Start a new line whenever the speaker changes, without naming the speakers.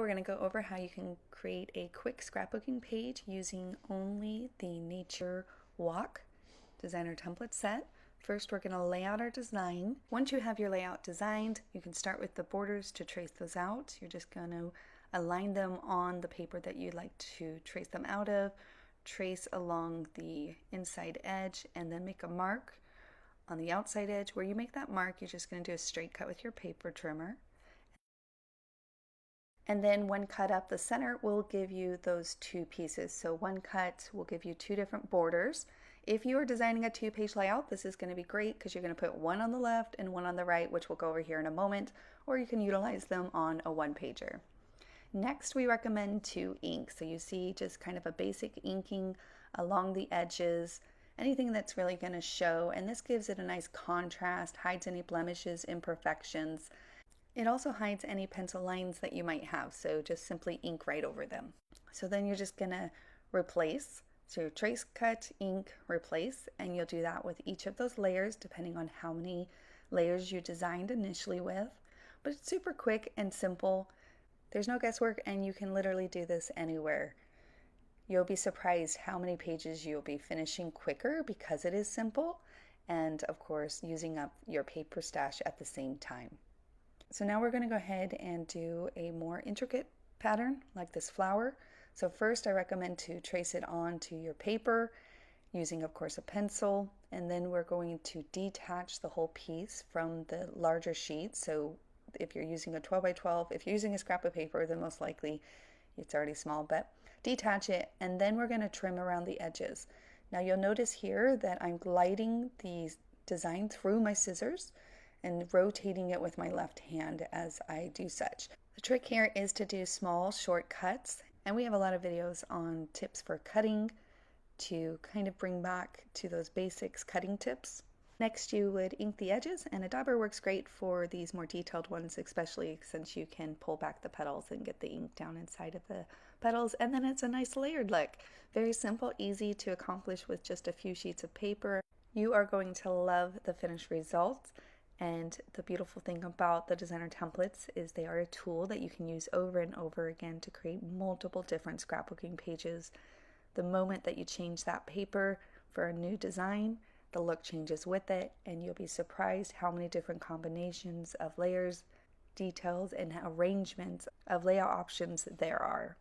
we're going to go over how you can create a quick scrapbooking page using only the Nature Walk designer template set. First, we're going to lay out our design. Once you have your layout designed, you can start with the borders to trace those out. You're just going to align them on the paper that you'd like to trace them out of, trace along the inside edge, and then make a mark on the outside edge. Where you make that mark, you're just going to do a straight cut with your paper trimmer. And then when cut up, the center will give you those two pieces. So one cut will give you two different borders. If you are designing a two-page layout, this is going to be great because you're going to put one on the left and one on the right, which we'll go over here in a moment, or you can utilize them on a one-pager. Next, we recommend to ink. So you see just kind of a basic inking along the edges, anything that's really going to show, and this gives it a nice contrast, hides any blemishes, imperfections. It also hides any pencil lines that you might have, so just simply ink right over them. So then you're just going to replace. So trace, cut, ink, replace, and you'll do that with each of those layers depending on how many layers you designed initially with. But it's super quick and simple. There's no guesswork, and you can literally do this anywhere. You'll be surprised how many pages you'll be finishing quicker because it is simple, and of course using up your paper stash at the same time. So now we're going to go ahead and do a more intricate pattern like this flower. So first I recommend to trace it onto your paper using, of course, a pencil, and then we're going to detach the whole piece from the larger sheet. So if you're using a 12 by 12, if you're using a scrap of paper, then most likely it's already small, but detach it, and then we're going to trim around the edges. Now you'll notice here that I'm gliding the design through my scissors and rotating it with my left hand as I do such. The trick here is to do small short cuts, and we have a lot of videos on tips for cutting to kind of bring back to those basics cutting tips. Next, you would ink the edges, and a dauber works great for these more detailed ones, especially since you can pull back the petals and get the ink down inside of the petals, and then it's a nice layered look. Very simple, easy to accomplish with just a few sheets of paper. You are going to love the finished results. And the beautiful thing about the designer templates is they are a tool that you can use over and over again to create multiple different scrapbooking pages. The moment that you change that paper for a new design, the look changes with it, and you'll be surprised how many different combinations of layers, details, and arrangements of layout options there are.